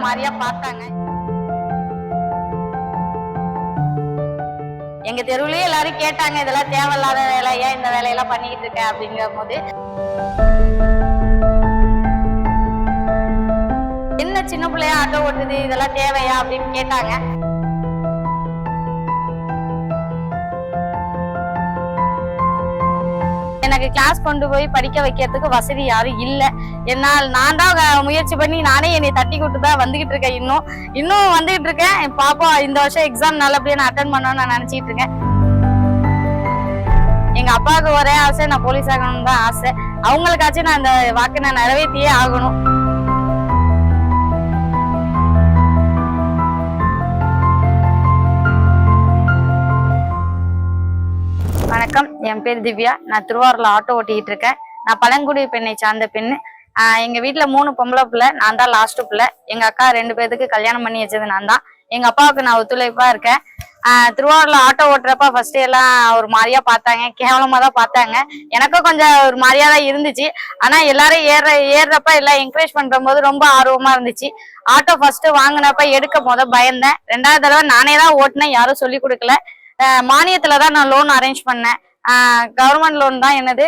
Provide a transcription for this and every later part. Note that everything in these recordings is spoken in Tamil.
மாதிரியா பார்த்தாங்க. எங்க தெருவுலயே எல்லாரும் கேட்டாங்க, இதெல்லாம் தேவையில்லாத வேலை, ஏன் இந்த வேலையெல்லாம் பண்ணிக்கிட்டு இருக்க அப்படிங்கிற போது, என்ன சின்ன பிள்ளையா ஆட்டோ ஓட்டுது, இதெல்லாம் தேவையா அப்படின்னு கேட்டாங்க. எனக்கு கிளாஸ் கொண்டு போய் படிக்க வைக்கிறதுக்கு வசதி யாரும் இல்லை. என்னால் நான் தான் முயற்சி பண்ணி நானே என்னை தட்டி கூட்டு தான் வந்துகிட்டு இருக்கேன். இன்னும் வந்துகிட்டு இருக்கேன். பாப்போம், இந்த வருஷம் எக்ஸாம் நல்லபடியா நான் அட்டன் பண்ணணும்னு நான் நினைச்சிட்டு இருக்கேன். எங்க அப்பாவுக்கு ஒரே ஆசை, நான் போலீஸ் ஆகணும்னு தான் ஆசை. அவங்களுக்காச்சும் நான் இந்த வாக்கு நான் நிறைவேற்றியே ஆகணும். வணக்கம், என் பேர் திவ்யா. நான் திருவாரூர்ல ஆட்டோ ஓட்டிக்கிட்டு இருக்கேன். நான் பழங்குடி பெண்ணை சார்ந்த பெண்ணு. எங்க வீட்டுல 3 பொம்பளை பிள்ளை, நான் தான் லாஸ்ட் பிள்ளை. எங்க அக்கா 2 பேருக்கு கல்யாணம் பண்ணி வச்சது நான் தான். எங்க அப்பாவுக்கு நான் ஒத்துழைப்பா இருக்கேன். திருவாரூர்ல ஆட்டோ ஓட்டுறப்ப ஃபர்ஸ்ட் எல்லாம் ஒரு மாதிரியா பார்த்தாங்க, கேவலமா தான் பார்த்தாங்க. எனக்கும் கொஞ்சம் ஒரு மாதிரியா தான் இருந்துச்சு. ஆனா எல்லாரும் ஏறுறப்ப எல்லாம் என்கரேஜ் பண்ற போது ரொம்ப ஆர்வமா இருந்துச்சு. ஆட்டோ ஃபர்ஸ்ட் வாங்கினப்ப எடுக்க போத பயந்தேன். 2வது தடவை நானே தான் ஓட்டினேன், யாரும் சொல்லி கொடுக்கல. மானியத்துலதான் நான் லோன் அரேஞ்ச் பண்ணேன். கவர்மெண்ட் லோன் தான் என்னது.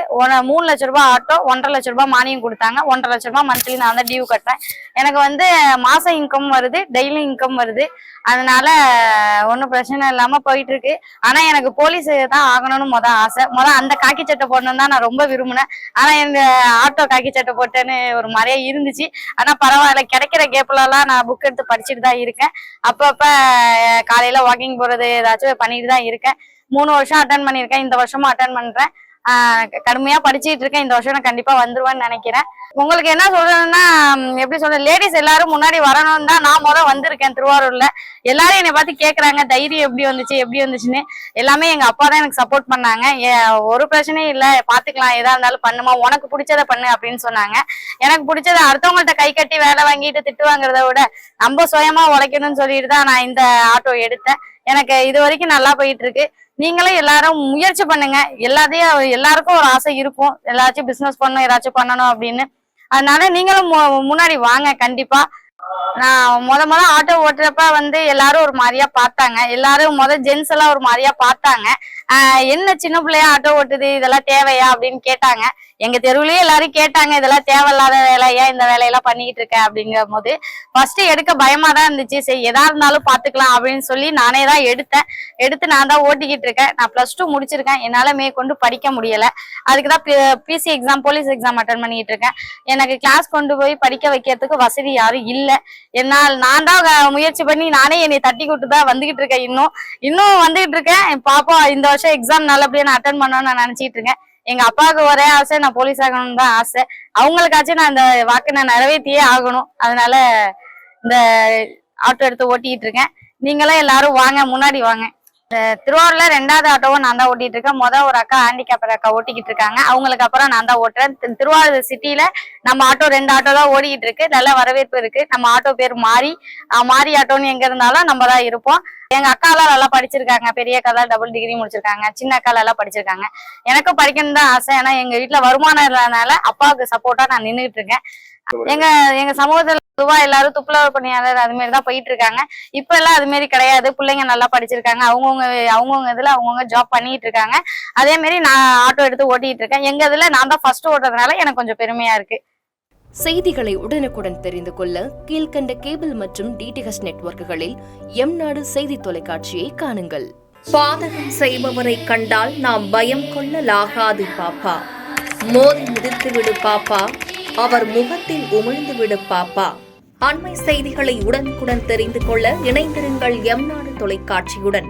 3 லட்ச ரூபாய் ஆட்டோ, 1.5 லட்ச ரூபாய் மானியம் கொடுத்தாங்க. 1.5 லட்ச ரூபாய் மந்த்லி நான் தான் டியூ கட்டுறேன். எனக்கு வந்து மாசம் இன்கம் வருது, டெய்லி இன்கம் வருது. அதனால ஒன்றும் பிரச்சனை இல்லாம போயிட்டு இருக்கு. ஆனா எனக்கு போலீஸ் தான் ஆகணும்னு ஆசை. அந்த காக்கி சட்டை போடணும் தான் நான் ரொம்ப விரும்பினேன். ஆனா எங்க ஆட்டோ காக்கி சட்டை போட்டேன்னு ஒரு மாதிரியா இருந்துச்சு. ஆனா பரவாயில்ல, கிடைக்கிற கேப்ல எல்லாம் நான் புக் எடுத்து படிச்சுட்டு தான் இருக்கேன். அப்பப்ப காலையில வாக்கிங் போறது ஏதாச்சும் பண்ணிட்டு தான் இருக்கேன். 3 வருஷம் அட்டன் பண்ணியிருக்கேன். இந்த வருஷமும் அட்டன் பண்றேன். கடுமையா படிச்சுட்டு இருக்கேன். இந்த வருஷம் நான் கண்டிப்பா வந்துருவேன்னு நினைக்கிறேன். உங்களுக்கு என்ன சொல்றதுன்னா, எப்படி சொல்ற, லேடிஸ் எல்லாரும் முன்னாடி வரணும்னு தான் நான் வந்திருக்கேன். திருவாரூர்ல எல்லாரும் என்னை பார்த்து கேக்குறாங்க, தைரியம் எப்படி வந்துச்சுன்னு. எல்லாமே எங்க அப்பா தான் எனக்கு சப்போர்ட் பண்ணாங்க. ஒரு பிரச்சனையும் இல்லை, பாத்துக்கலாம், எதா இருந்தாலும் பண்ணுமா, உனக்கு பிடிச்சத பண்ணு அப்படின்னு சொன்னாங்க. எனக்கு பிடிச்சத அடுத்தவங்கள்ட்ட கை கட்டி வேலை வாங்கிட்டு திட்டு வாங்குறத விட நம்ம சுயமா உழைக்கணும்னு சொல்லிட்டு தான் நான் இந்த ஆட்டோ எடுத்தேன். எனக்கு இது வரைக்கும் நல்லா போயிட்டு இருக்கு. நீங்களும் எல்லாரும் முயற்சி பண்ணுங்க. எல்லாருக்கும் ஒரு ஆசை இருக்கும், எல்லாச்சும் பிசினஸ் பண்ணணும், ஏதாச்சும் பண்ணணும் அப்படின்னு. அதனால நீங்களும் முன்னாடி வாங்க. கண்டிப்பா நான் முத ஆட்டோ ஓட்டுறப்ப வந்து எல்லாரும் ஒரு மாதிரியா பார்த்தாங்க. எல்லாரும் ஜென்ஸ் எல்லாம் ஒரு மாதிரியா பார்த்தாங்க. என்ன சின்ன பிள்ளையா ஆட்டோ ஓட்டுது, இதெல்லாம் தேவையா அப்படின்னு கேட்டாங்க. எங்க தெருவுலயே எல்லாரும் கேட்டாங்க, இதெல்லாம் தேவையில்லாத வேலை, ஏன் இந்த வேலையெல்லாம் பண்ணிக்கிட்டு இருக்க அப்படிங்கிற போது ஃபர்ஸ்ட் எடுக்க பயமா தான் இருந்துச்சு. சரி, எதா இருந்தாலும் பாத்துக்கலாம் அப்படின்னு சொல்லி நானே தான் எடுத்து நான் தான் ஓட்டிக்கிட்டு இருக்கேன். நான் +2 முடிச்சிருக்கேன். என்னால மேற்கொண்டு படிக்க முடியல. அதுக்குதான் PC exam, police exam attend பண்ணிட்டு இருக்கேன். எனக்கு கிளாஸ் கொண்டு போய் படிக்க வைக்கிறதுக்கு வசதி யாரும் இல்லை. என்னால் நான் தான் முயற்சி பண்ணி நானே என்னை தட்டி கூட்டு தான் வந்துகிட்டு இருக்கேன். இன்னும் வந்துகிட்டு இருக்கேன். பாப்போம், இந்த வருஷம் எக்ஸாம் நல்லபடியா நான் அட்டன் பண்ணணும்னு நான் நினைச்சிட்டு இருக்கேன். எங்க அப்பாவுக்கு ஒரே ஆசை, நான் போலீஸ் ஆகணும்னு தான் ஆசை. அவங்களுக்காச்சும் நான் இந்த வாக்கு நான் நிறைவேற்றியே ஆகணும். அதனால இந்த ஆட்டோ எடுத்து ஓட்டிக்கிட்டு இருக்கேன். நீங்களும் எல்லாரும் வாங்க, முன்னாடி வாங்க. திருவாரூர்ல 2வது ஆட்டோவும் நான் தான் ஓட்டிட்டு இருக்கேன். ஒரு அக்கா ஹேண்டிகேப் அக்கா ஓட்டிக்கிட்டு இருக்காங்க. அவங்களுக்கு அப்புறம் நான் தான் ஓட்டுறேன். திருவாரூர் சிட்டில நம்ம ஆட்டோ 2 ஆட்டோ தான் ஓடிக்கிட்டு இருக்கு. நல்ல வரவேற்பு இருக்கு. நம்ம ஆட்டோ பேர் மாரி ஆட்டோன்னு எங்க இருந்தாலும் நம்ம தான் இருப்போம். எங்க அக்காலாம் நல்லா படிச்சிருக்காங்க. பெரிய அக்கா டபுள் டிகிரி முடிச்சிருக்காங்க. சின்ன அக்கா எல்லாம் படிச்சிருக்காங்க. எனக்கும் படிக்கணும் தான் ஆசை. ஏன்னா எங்க வீட்டுல வருமானம் இல்லாதனால அப்பாவுக்கு சப்போர்ட்டா நான் நின்றுட்டு இருக்கேன். எங்க சமூகத்துல பொதுவா எல்லாரும் துப்புரவு பணியாளர் அது மாதிரிதான் போயிட்டு இருக்காங்க. இப்ப எல்லாம் அது மாதிரி கிடையாது. பிள்ளைங்க நல்லா படிச்சிருக்காங்க. அவங்கவுங்க இதுல அவங்கவுங்க ஜாப் பண்ணிட்டு இருக்காங்க. அதே மாதிரி நான் ஆட்டோ எடுத்து ஓட்டிட்டு இருக்கேன். எங்க இதுல நான் தான் ஃபர்ஸ்ட் ஓட்டுறதுனால எனக்கு கொஞ்சம் பெருமையா இருக்கு. செய்திகளை உடனுக்குடன் தெரிந்து கொள்ள கீழ்கண்ட கேபிள் மற்றும் டிடிஹெச் நெட்வொர்க்குகளில் எம்நாடு செய்தி தொலைக்காட்சியை காணுங்கள். பாதகம் செய்பவரை கண்டால் நாம் பயம் கொள்ளலாகாது பாப்பா. மோதி முடித்து விடு பாப்பா, அவர் முகத்தில் உமிழ்ந்து விடு பாப்பா. அண்மை செய்திகளை உடனுக்குடன் தெரிந்து கொள்ள இணைந்திருங்கள் எம்நாடு தொலைக்காட்சியுடன்.